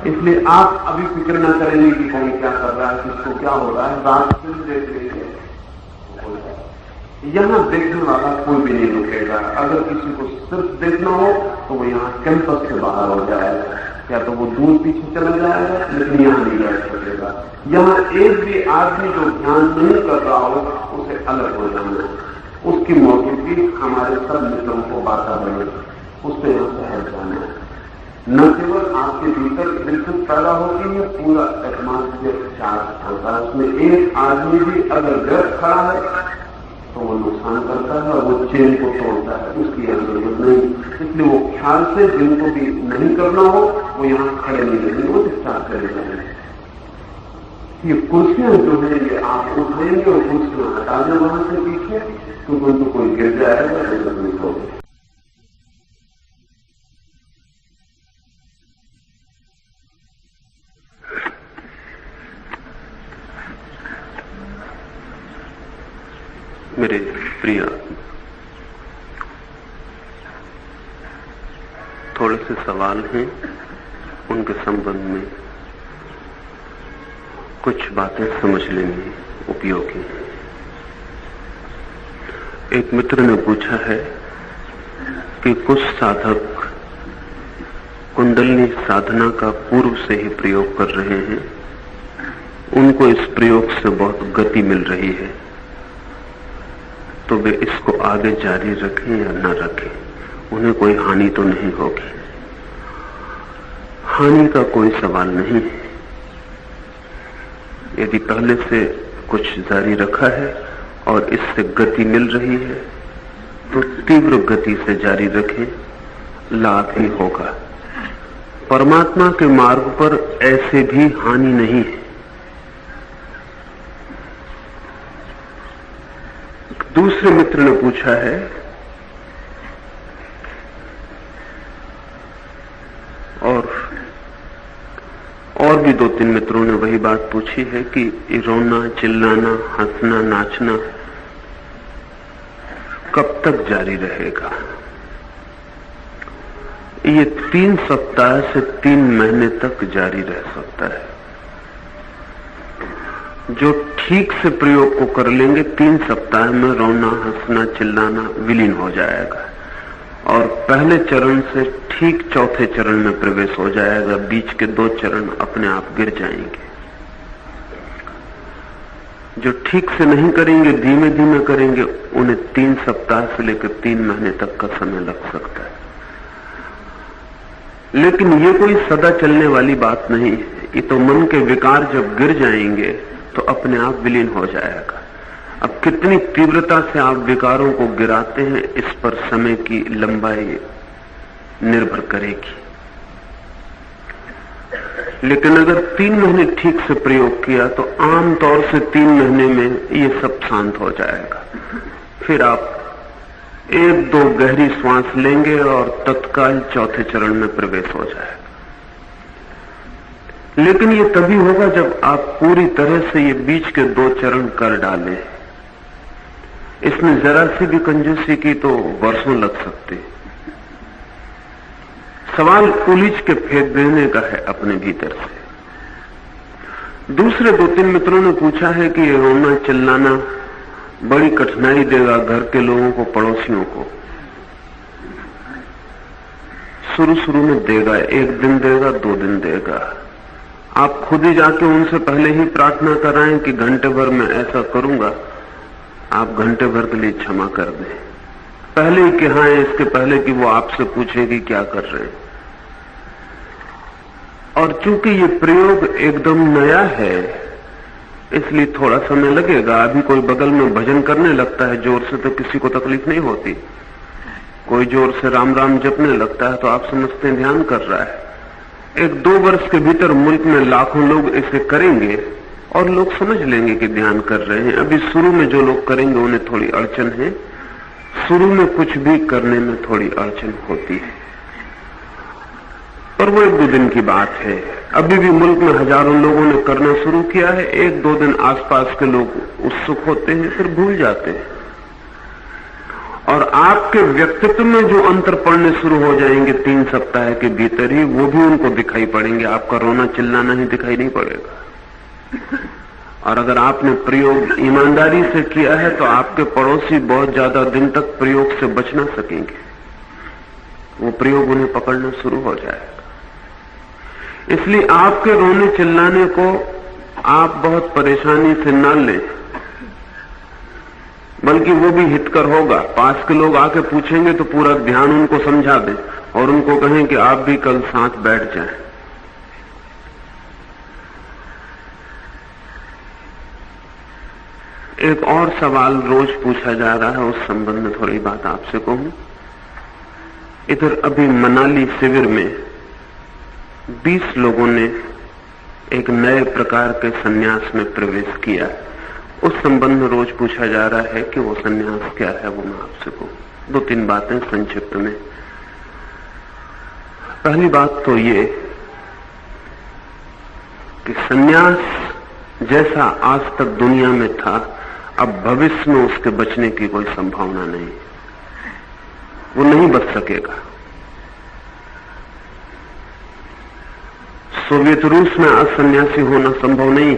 इसलिए आप अभी फिक्र न करेंगे कि कौन क्या कर रहा है, किसको क्या हो रहा है, रात फिल्म देख लेंगे। यहां देखने वाला कोई भी नहीं रुकेगा। अगर किसी को सिर्फ देखना हो तो वो यहाँ कैंपस से बाहर हो जाएगा, या तो वो दूर पीछे चला जाएगा, लेकिन यहाँ नहीं बैठ सकेगा। यहाँ एक भी आदमी जो ध्यान नहीं कर रहा हो उसे अलग हो जाना है। उसकी मौजूदगी हमारे सब मित्रों को बाधा बने, उससे यहाँ से हट जाना है। न केवल आपके भीतर दिलचस्पी पैदा होती है, पूरा एटमॉस्फेयर चार्ज होता है। उसमें एक आदमी भी अगर व्यर्थ खड़ा है तो वो नुकसान करता है और वो चेन को तोड़ता है, उसकी जरूरत नहीं। इसलिए वो ख्याल से जिनको भी नहीं करना हो वो यहाँ खड़े नहीं रहेंगे, वो डिस्चार्ज चले जाएंगे। ये कुर्सियां जो है ये आप उठाएंगे और कुर्सियां हटा दें वहां से पीछे, क्योंकि उनको कोई गिर जाएगा तो तकलीफ होगी। मेरे प्रिय, थोड़े से सवाल हैं, उनके संबंध में कुछ बातें समझ लेनी उपयोगी। एक मित्र ने पूछा है कि कुछ साधक कुंडलिनी साधना का पूर्व से ही प्रयोग कर रहे हैं, उनको इस प्रयोग से बहुत गति मिल रही है, तो वे इसको आगे जारी रखें या न रखें, उन्हें कोई हानि तो नहीं होगी। हानि का कोई सवाल नहीं है। यदि पहले से कुछ जारी रखा है और इससे गति मिल रही है तो तीव्र गति से जारी रखें, लाभ ही होगा। परमात्मा के मार्ग पर ऐसे भी हानि नहीं है। दूसरे मित्र ने पूछा है और भी 2-3 मित्रों ने वही बात पूछी है कि रोना, चिल्लाना, हंसना, नाचना कब तक जारी रहेगा। ये 3 सप्ताह से 3 महीने तक जारी रह सकता है। जो ठीक से प्रयोग को कर लेंगे 3 सप्ताह में रोना, हंसना, चिल्लाना विलीन हो जाएगा और पहले चरण से ठीक चौथे चरण में प्रवेश हो जाएगा। बीच के 2 चरण अपने आप गिर जाएंगे। जो ठीक से नहीं करेंगे, धीमे धीमे करेंगे, उन्हें 3 सप्ताह से लेकर 3 महीने तक का समय लग सकता है। लेकिन ये कोई सदा चलने वाली बात नहीं है। ये तो मन के विकार जब गिर जाएंगे तो अपने आप विलीन हो जाएगा। अब कितनी तीव्रता से आप विकारों को गिराते हैं, इस पर समय की लंबाई निर्भर करेगी। लेकिन अगर 3 महीने ठीक से प्रयोग किया तो आम तौर से 3 महीने में ये सब शांत हो जाएगा। फिर आप 1-2 गहरी श्वास लेंगे और तत्काल चौथे चरण में प्रवेश हो जाएगा। लेकिन ये तभी होगा जब आप पूरी तरह से ये बीच के 2 चरण कर डालें। इसमें जरा सी भी कंजूसी की तो वर्षों लग सकते। सवाल उलीझ के फेंक देने का है अपने भीतर से। दूसरे 2-3 मित्रों ने पूछा है कि ये रोना, चिल्लाना बड़ी कठिनाई देगा घर के लोगों को, पड़ोसियों को। शुरू में देगा, 1 दिन देगा, 2 दिन देगा। आप खुद ही जाके उनसे पहले ही प्रार्थना कराएं कि घंटे भर में ऐसा करूंगा, आप घंटे भर के लिए क्षमा कर दें। पहले ही कि हाँ, इसके पहले कि वो आपसे पूछे कि क्या कर रहे हैं। और चूंकि ये प्रयोग एकदम नया है, इसलिए थोड़ा समय लगेगा। अभी कोई बगल में भजन करने लगता है जोर से तो किसी को तकलीफ नहीं होती। कोई जोर से राम राम जपने लगता है तो आप समझते हैं ध्यान कर रहा है। 1-2 वर्ष के भीतर मुल्क में लाखों लोग इसे करेंगे और लोग समझ लेंगे कि ध्यान कर रहे हैं। अभी शुरू में जो लोग करेंगे उन्हें थोड़ी अड़चन है। शुरू में कुछ भी करने में थोड़ी अड़चन होती है, पर वो 1-2 दिन की बात है। अभी भी मुल्क में हजारों लोगों ने करना शुरू किया है। 1-2 दिन आसपास के लोग उत्सुक होते हैं, फिर भूल जाते हैं। और आपके व्यक्तित्व में जो अंतर पड़ने शुरू हो जाएंगे 3 सप्ताह के भीतर ही, वो भी उनको दिखाई पड़ेंगे। आपका रोना चिल्लाना ही दिखाई नहीं पड़ेगा। और अगर आपने प्रयोग ईमानदारी से किया है तो आपके पड़ोसी बहुत ज्यादा दिन तक प्रयोग से बच ना सकेंगे। वो प्रयोग उन्हें पकड़ना शुरू हो जाएगा। इसलिए आपके रोने चिल्लाने को आप बहुत परेशानी से न लें, बल्कि वो भी हितकर होगा। पास के लोग आके पूछेंगे तो पूरा ध्यान उनको समझा दें और उनको कहें कि आप भी कल साथ बैठ जाएं। एक और सवाल रोज पूछा जा रहा है, उस संबंध में थोड़ी बात आपसे कहूं। इधर अभी मनाली शिविर में 20 लोगों ने एक नए प्रकार के सन्यास में प्रवेश किया। उस संबंध में रोज पूछा जा रहा है कि वो सन्यास क्या है। वो मैं आपसे कहूं 2-3 बातें संक्षिप्त में। पहली बात तो ये कि सन्यास जैसा आज तक दुनिया में था, अब भविष्य में उसके बचने की कोई संभावना नहीं। वो नहीं बच सकेगा। सोवियत रूस में आज सन्यासी होना संभव नहीं।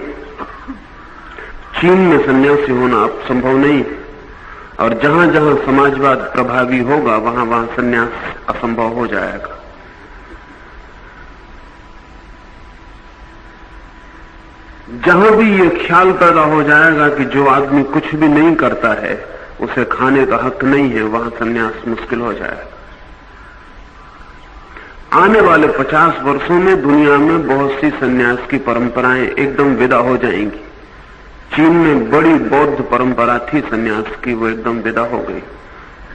चीन में सन्यासी होना अब संभव नहीं, और जहां जहां समाजवाद प्रभावी होगा वहां वहां सन्यास असंभव हो जाएगा। जहां भी ये ख्याल पैदा हो जाएगा कि जो आदमी कुछ भी नहीं करता है उसे खाने का हक नहीं है, वहां सन्यास मुश्किल हो जाएगा। आने वाले 50 वर्षों में दुनिया में बहुत सी सन्यास की परंपराएं एकदम विदा हो जाएंगी। चीन में बड़ी बौद्ध परंपरा थी सन्यास की, वो एकदम विदा हो गई।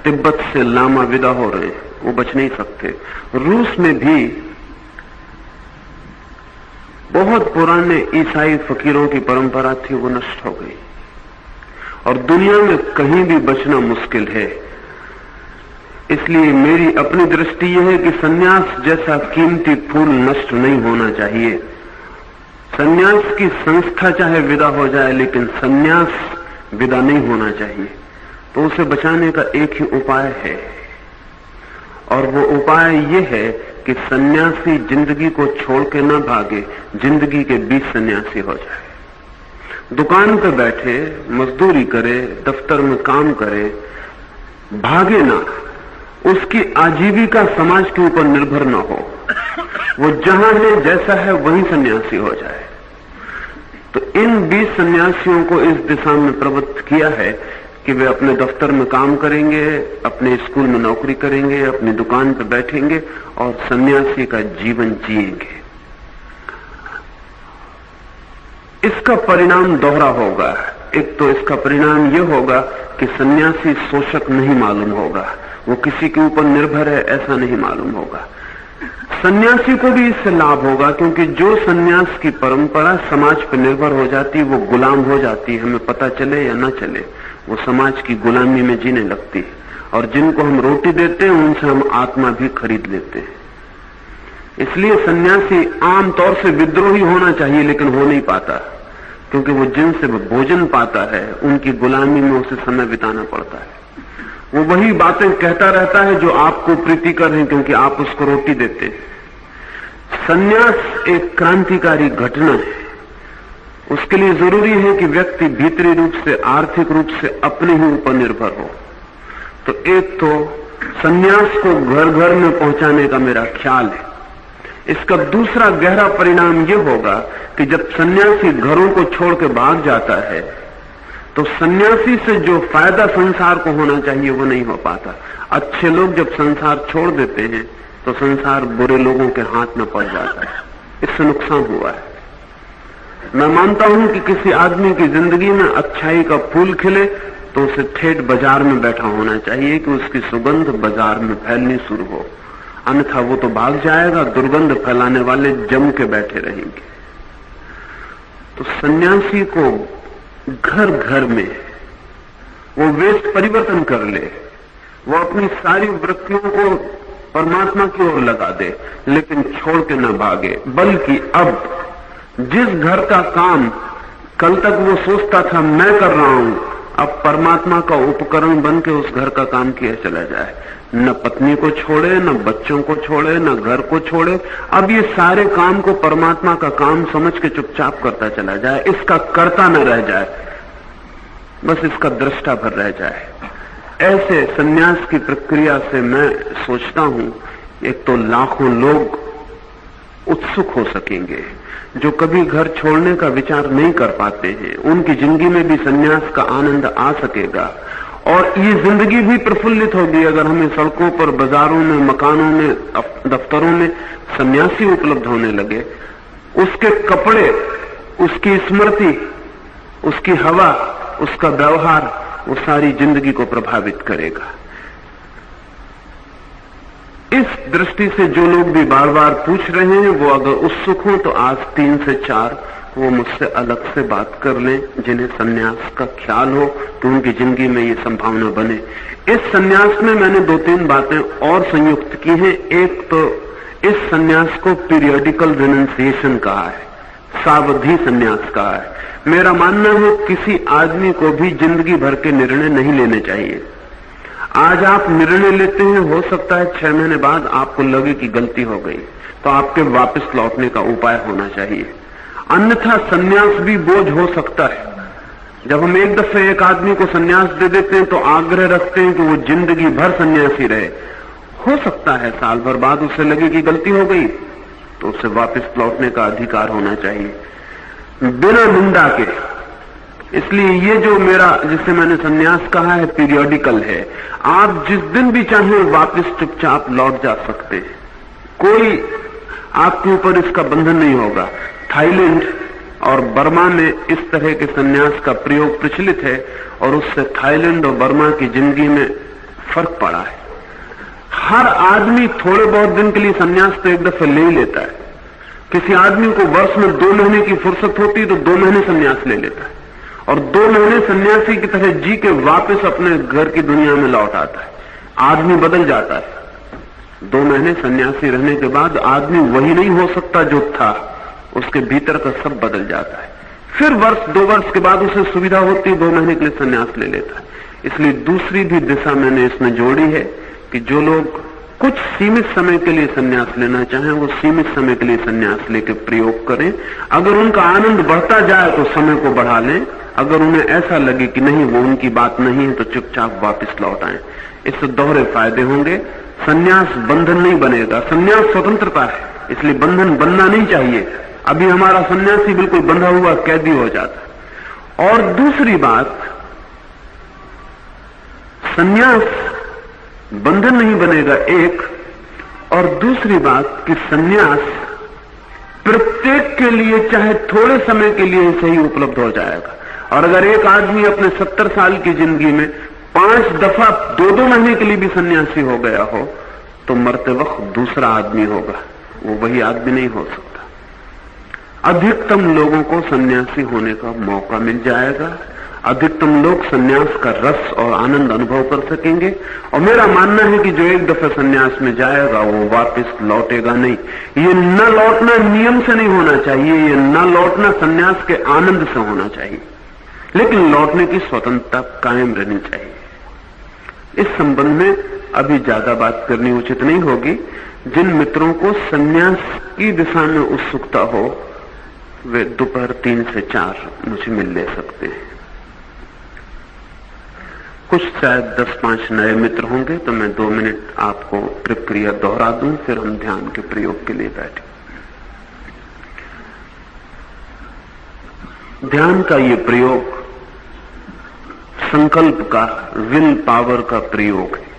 तिब्बत से लामा विदा हो रहे हैं, वो बच नहीं सकते। रूस में भी बहुत पुराने ईसाई फकीरों की परंपरा थी, वो नष्ट हो गई। और दुनिया में कहीं भी बचना मुश्किल है। इसलिए मेरी अपनी दृष्टि यह है कि सन्यास जैसा कीमती फूल नष्ट नहीं होना चाहिए। सन्यास की संस्था चाहे विदा हो जाए, लेकिन सन्यास विदा नहीं होना चाहिए। तो उसे बचाने का एक ही उपाय है, और वो उपाय ये है कि सन्यासी जिंदगी को छोड़ के न भागे, जिंदगी के बीच सन्यासी हो जाए। दुकान पे बैठे, मजदूरी करे, दफ्तर में काम करे, भागे ना। उसकी आजीविका समाज के ऊपर निर्भर न हो। वो जहां है, जैसा है, वहीं सन्यासी हो जाए। तो इन 20 सन्यासियों को इस दिशा में प्रवृत्त किया है कि वे अपने दफ्तर में काम करेंगे, अपने स्कूल में नौकरी करेंगे, अपनी दुकान पर बैठेंगे और सन्यासी का जीवन जिएंगे। इसका परिणाम दोहरा होगा। एक तो इसका परिणाम यह होगा कि सन्यासी शोषक नहीं मालूम होगा, वो किसी के ऊपर निर्भर है ऐसा नहीं मालूम होगा। सन्यासी को भी इससे लाभ होगा, क्योंकि जो सन्यास की परंपरा समाज पर निर्भर हो जाती है वो गुलाम हो जाती है। हमें पता चले या न चले, वो समाज की गुलामी में जीने लगती है। और जिनको हम रोटी देते हैं उनसे हम आत्मा भी खरीद लेते हैं। इसलिए सन्यासी आमतौर से विद्रोही होना चाहिए, लेकिन हो नहीं पाता, क्योंकि वो जिनसे भोजन पाता है उनकी गुलामी में उसे समय बिताना पड़ता है। वो वही बातें कहता रहता है जो आपको प्रीतिकर हैं, क्योंकि आप उसको रोटी देते हैं। सन्यास एक क्रांतिकारी घटना है। उसके लिए जरूरी है कि व्यक्ति भीतरी रूप से, आर्थिक रूप से अपने ही ऊपर निर्भर हो। तो एक तो सन्यास को घर घर में पहुंचाने का मेरा ख्याल है। इसका दूसरा गहरा परिणाम यह होगा कि जब सन्यासी घरों को छोड़ के भाग जाता है तो सन्यासी से जो फायदा संसार को होना चाहिए वो नहीं हो पाता। अच्छे लोग जब संसार छोड़ देते हैं तो संसार बुरे लोगों के हाथ में पड़ जाता है। इससे नुकसान हुआ है। मैं मानता हूं कि किसी आदमी की जिंदगी में अच्छाई का फूल खिले तो उसे ठेठ बाजार में बैठा होना चाहिए कि उसकी सुगंध बाजार में फैलनी शुरू हो, अन्यथा वो तो भाग जाएगा। दुर्गंध फैलाने वाले जम के बैठे रहेंगे। तो सन्यासी को घर घर में वो वेश परिवर्तन कर ले, वो अपनी सारी वृत्तियों को परमात्मा की ओर लगा दे, लेकिन छोड़ के न भागे। बल्कि अब जिस घर का काम कल तक वो सोचता था मैं कर रहा हूं, अब परमात्मा का उपकरण बन के उस घर का काम किया चला जाए। न पत्नी को छोड़े, न बच्चों को छोड़े, न घर को छोड़े। अब ये सारे काम को परमात्मा का काम समझ के चुपचाप करता चला जाए। इसका कर्ता न रह जाए, बस इसका दृष्टा भर रह जाए। ऐसे सन्यास की प्रक्रिया से मैं सोचता हूं एक तो लाखों लोग उत्सुक हो सकेंगे जो कभी घर छोड़ने का विचार नहीं कर पाते हैं। उनकी जिंदगी में भी सन्यास का आनंद आ सकेगा और ये जिंदगी भी प्रफुल्लित होगी अगर हमें सड़कों पर, बाजारों में, मकानों में, दफ्तरों में सन्यासी उपलब्ध होने लगे। उसके कपड़े, उसकी स्मृति, उसकी हवा, उसका व्यवहार वो सारी जिंदगी को प्रभावित करेगा। इस दृष्टि से जो लोग भी बार बार पूछ रहे हैं वो अगर उत्सुक हों तो आज 3 से 4 वो मुझसे अलग से बात कर लें, जिन्हें सन्यास का ख्याल हो तो उनकी जिंदगी में ये संभावना बने। इस सन्यास में मैंने 2-3 बातें और संयुक्त की हैं। एक तो इस सन्यास को पीरियोडिकल रिनंसिएशन कहा है, सावधि सन्यास कहा है। मेरा मानना है किसी आदमी को भी जिंदगी भर के निर्णय नहीं लेने चाहिए। आज आप निर्णय लेते हैं, हो सकता है 6 महीने बाद आपको लगे कि गलती हो गई, तो आपके वापस लौटने का उपाय होना चाहिए। अन्यथा सन्यास भी बोझ हो सकता है। जब हम एक दफे एक आदमी को सन्यास दे देते हैं तो आग्रह रखते हैं कि वो जिंदगी भर सन्यासी रहे। हो सकता है साल भर बाद उसे लगे कि गलती हो गई, तो उसे वापस लौटने का अधिकार होना चाहिए बिना निंदा के। इसलिए ये जो मेरा, जिसे मैंने सन्यास कहा है, पीरियोडिकल है। आप जिस दिन भी चाहें वापस चुपचाप लौट जा सकते हैं, कोई आपके ऊपर इसका बंधन नहीं होगा। थाईलैंड और बर्मा में इस तरह के सन्यास का प्रयोग प्रचलित है और उससे थाईलैंड और बर्मा की जिंदगी में फर्क पड़ा है। हर आदमी थोड़े बहुत दिन के लिए सन्यास तो एक दफे ले ही लेता है। किसी आदमी को वर्ष में 2 महीने की फुर्सत होती तो 2 महीने सन्यास ले लेता है और 2 महीने सन्यासी की तरह जी के वापस अपने घर की दुनिया में लौट आता है। आदमी बदल जाता है। 2 महीने सन्यासी रहने के बाद आदमी वही नहीं हो सकता जो था, उसके भीतर का सब बदल जाता है। फिर वर्ष 2 वर्ष के बाद उसे सुविधा होती है, 2 महीने के लिए सन्यास ले लेता है। इसलिए दूसरी भी दिशा मैंने इसमें जोड़ी है कि जो लोग कुछ सीमित समय के लिए सन्यास लेना चाहें, वो सीमित समय के लिए सन्यास लेकर प्रयोग करें। अगर उनका आनंद बढ़ता जाए तो समय को बढ़ा लें, अगर उन्हें ऐसा लगे कि नहीं वो उनकी बात नहीं है तो चुपचाप वापस लौट आएं। इससे दोहरे फायदे होंगे। सन्यास बंधन नहीं बनेगा, सन्यास स्वतंत्रता है, इसलिए बंधन बनना नहीं चाहिए। अभी हमारा सन्यासी बिल्कुल बंधा हुआ कैदी हो जाता। और दूसरी बात, सन्यास बंधन नहीं बनेगा एक, और दूसरी बात कि सन्यास प्रत्येक के लिए चाहे थोड़े समय के लिए सही उपलब्ध हो जाएगा। और अगर एक आदमी अपने 70 साल की जिंदगी में 5 दफा 2-2 महीने के लिए भी सन्यासी हो गया हो तो मरते वक्त दूसरा आदमी होगा, वो वही आदमी नहीं हो सकता। अधिकतम लोगों को सन्यासी होने का मौका मिल जाएगा, अधिकतम लोग सन्यास का रस और आनंद अनुभव कर सकेंगे। और मेरा मानना है कि जो एक दफे सन्यास में जाएगा वो वापस लौटेगा नहीं। ये न लौटना नियम से नहीं होना चाहिए, ये न लौटना सन्यास के आनंद से होना चाहिए, लेकिन लौटने की स्वतंत्रता कायम रहनी चाहिए। इस संबंध में अभी ज्यादा बात करनी उचित नहीं होगी। जिन मित्रों को सन्यास की दिशा में उत्सुकता हो वे दोपहर 3 से 4 मुझे मिल ले सकते हैं। कुछ शायद 10-5 नए मित्र होंगे तो मैं 2 मिनट आपको प्रक्रिया दोहरा दूं, फिर हम ध्यान के प्रयोग के लिए बैठे। ध्यान का ये प्रयोग संकल्प का, विल पावर का प्रयोग है।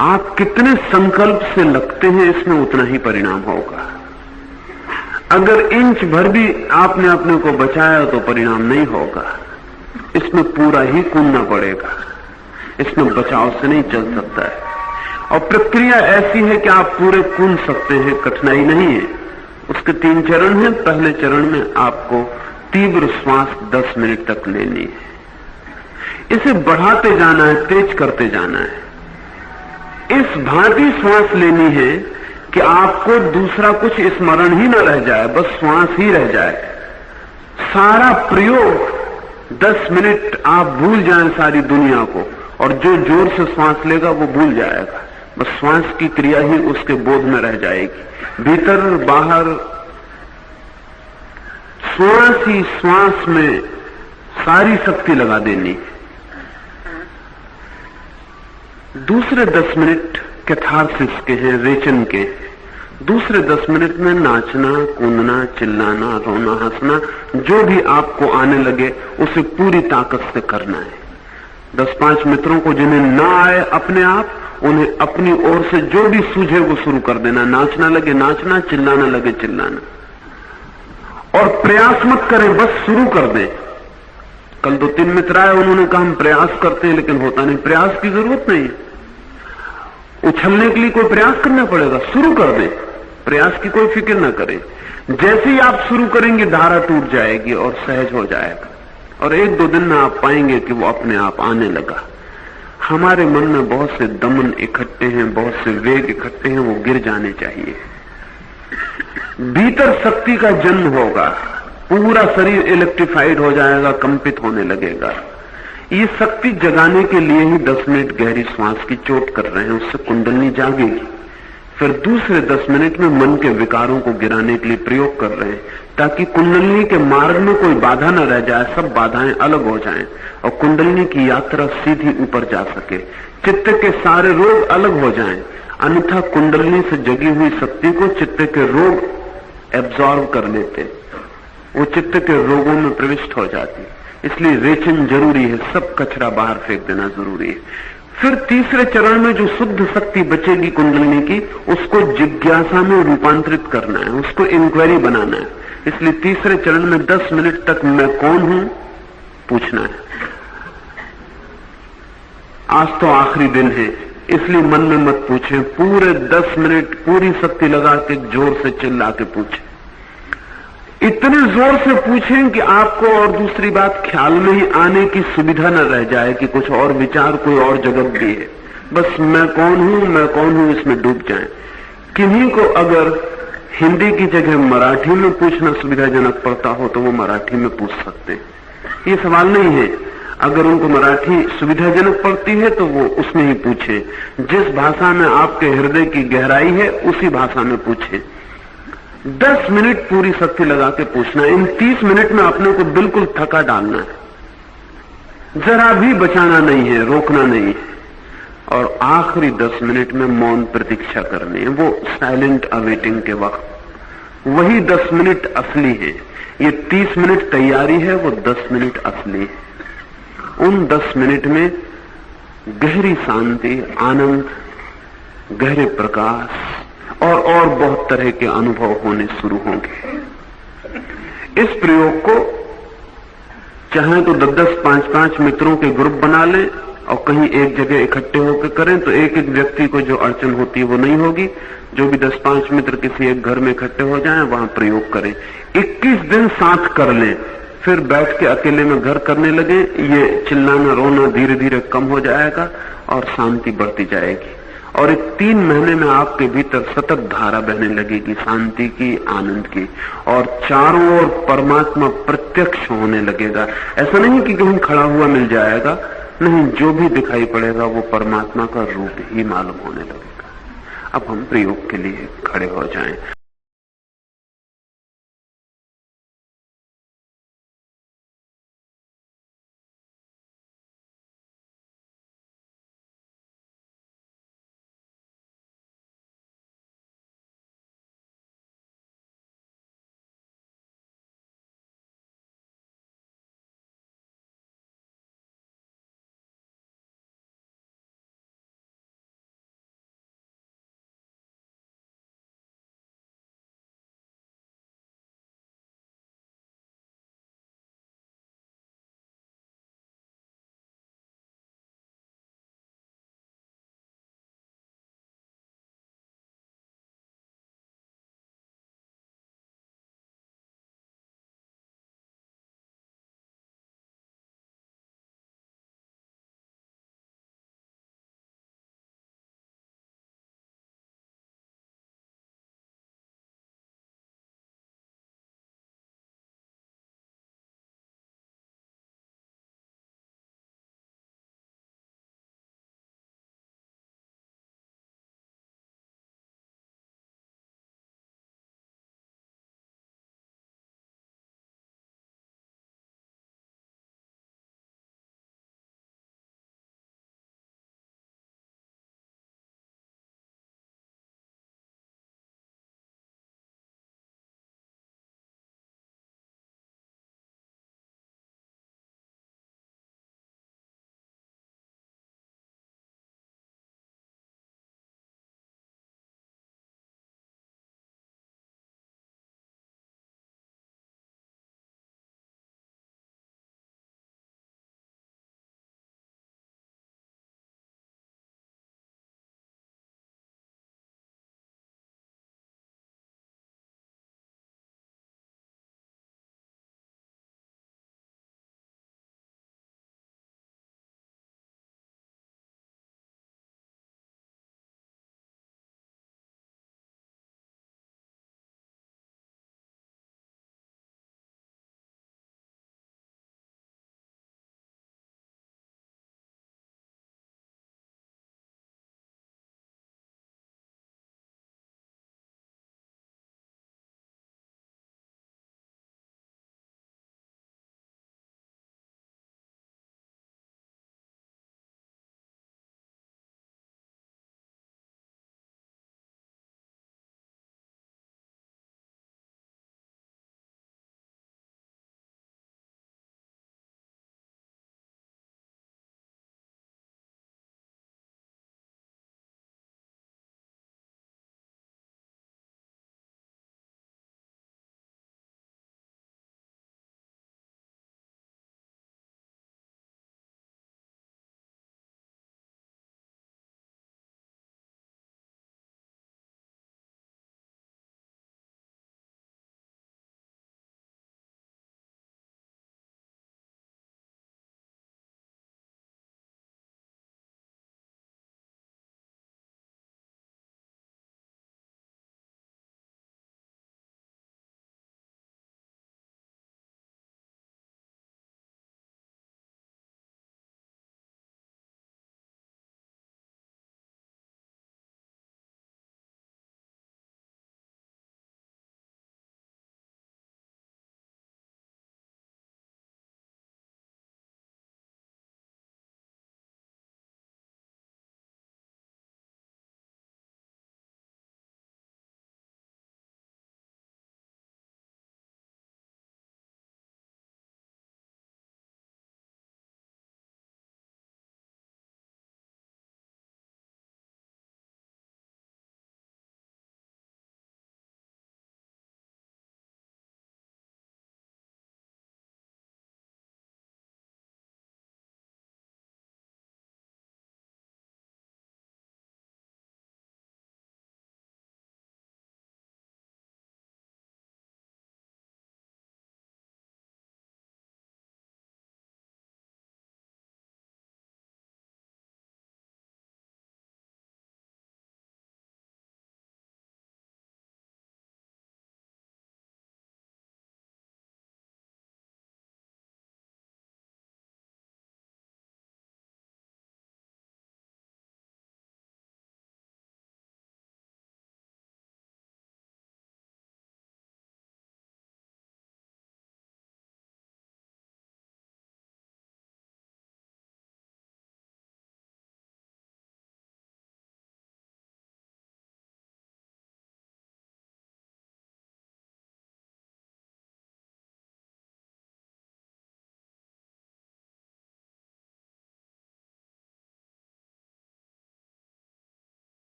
आप कितने संकल्प से लगते हैं इसमें उतना ही परिणाम होगा। अगर इंच भर भी आपने अपने को बचाया तो परिणाम नहीं होगा। इसमें पूरा ही कूदना पड़ेगा, इसमें बचाव से नहीं चल सकता है। और प्रक्रिया ऐसी है कि आप पूरे कूद सकते हैं, कठिनाई नहीं है। उसके 3 चरण हैं। पहले चरण में आपको तीव्र श्वास 10 मिनट तक लेनी है। इसे बढ़ाते जाना है, तेज करते जाना है। इस भांति श्वास लेनी है कि आपको दूसरा कुछ स्मरण ही न रह जाए, बस श्वास ही रह जाए। सारा प्रयोग 10 मिनट आप भूल जाएं सारी दुनिया को, और जो जोर से श्वास लेगा वो भूल जाएगा। बस श्वास की क्रिया ही उसके बोध में रह जाएगी। भीतर बाहर श्वास ही श्वास में सारी शक्ति लगा देनी। दूसरे 10 मिनट कैथारसिस के हैं, रेचन के। दूसरे 10 मिनट में नाचना, कूदना, चिल्लाना, रोना, हंसना, जो भी आपको आने लगे उसे पूरी ताकत से करना है। 10-5 मित्रों को जिन्हें ना आए अपने आप, उन्हें अपनी ओर से जो भी सूझे वो शुरू कर देना। नाचना लगे नाचना, चिल्लाना लगे चिल्लाना, और प्रयास मत करें, बस शुरू कर दें। कल 2-3 मित्र आए, उन्होंने कहा हम प्रयास करते हैं लेकिन होता नहीं। प्रयास की जरूरत नहीं, उछलने के लिए कोई प्रयास करना पड़ेगा, शुरू कर दें। प्रयास की कोई फिक्र ना करें। जैसे ही आप शुरू करेंगे धारा टूट जाएगी और सहज हो जाएगा, और 1-2 दिन में आप पाएंगे कि वो अपने आप आने लगा। हमारे मन में बहुत से दमन इकट्ठे हैं, बहुत से वेग इकट्ठे हैं, वो गिर जाने चाहिए। भीतर शक्ति का जन्म होगा, पूरा शरीर इलेक्ट्रिफाइड हो जाएगा, कंपित होने लगेगा। ये शक्ति जगाने के लिए ही 10 मिनट गहरी श्वास की चोट कर रहे हैं, उससे कुंडलनी जागेगी। फिर दूसरे 10 मिनट में मन के विकारों को गिराने के लिए प्रयोग कर रहे हैं, ताकि कुंडलिनी के मार्ग में कोई बाधा न रह जाए, सब बाधाएं अलग हो जाएं और कुंडलिनी की यात्रा सीधी ऊपर जा सके, चित्त के सारे रोग अलग हो जाएं। अन्यथा कुंडलिनी से जगी हुई शक्ति को चित्त के रोग एब्जॉर्व कर लेते, वो चित्त के रोगों में प्रविष्ट हो जाती। इसलिए रेचन जरूरी है, सब कचरा बाहर फेंक देना जरूरी है। फिर तीसरे चरण में जो शुद्ध शक्ति बचेगी कुंडलिनी की, उसको जिज्ञासा में रूपांतरित करना है, उसको इंक्वायरी बनाना है। इसलिए तीसरे चरण में 10 मिनट तक मैं कौन हूं पूछना है। आज तो आखिरी दिन है, इसलिए मन में मत पूछें, पूरे 10 मिनट पूरी शक्ति लगा के जोर से चिल्ला के पूछें। इतने जोर से पूछें कि आपको और दूसरी बात ख्याल में ही आने की सुविधा न रह जाए कि कुछ और विचार, कोई और जगत भी है। बस मैं कौन हूं इसमें डूब जाएं। किन्हीं को अगर हिंदी की जगह मराठी में पूछना सुविधाजनक पड़ता हो तो वो मराठी में पूछ सकते हैं, ये सवाल नहीं है। अगर उनको मराठी सुविधाजनक पड़ती है तो वो उसमें ही पूछे। जिस भाषा में आपके हृदय की गहराई है उसी भाषा में पूछे। 10 मिनट पूरी शक्ति लगा के पूछना है। इन 30 मिनट में अपने को बिल्कुल थका डालना है, जरा भी बचाना नहीं है, रोकना नहीं है। और आखिरी 10 मिनट में मौन प्रतीक्षा करनी है, वो साइलेंट अवेटिंग के वक्त। वही 10 मिनट असली है। ये 30 मिनट तैयारी है, वो 10 मिनट असली है। उन 10 मिनट में गहरी शांति, आनंद, गहरे प्रकाश और बहुत तरह के अनुभव होने शुरू होंगे। इस प्रयोग को चाहे तो 10-10, 5-5 मित्रों के ग्रुप बना लें और कहीं एक जगह इकट्ठे होकर करें, तो एक एक व्यक्ति को जो अड़चन होती है वो नहीं होगी। जो भी 10-5 मित्र किसी एक घर में इकट्ठे हो जाएं, वहां प्रयोग करें। 21 दिन साथ कर लें, फिर बैठ के अकेले में घर करने लगे। ये चिल्लाना रोना धीरे धीरे कम हो जाएगा और शांति बढ़ती जाएगी। और 3 महीने में आपके भीतर सतत धारा बहने लगेगी शांति की, आनंद की, और चारों ओर परमात्मा प्रत्यक्ष होने लगेगा। ऐसा नहीं कि कहीं खड़ा हुआ मिल जाएगा, नहीं, जो भी दिखाई पड़ेगा वो परमात्मा का रूप ही मालूम होने लगेगा। अब हम प्रयोग के लिए खड़े हो जाएं।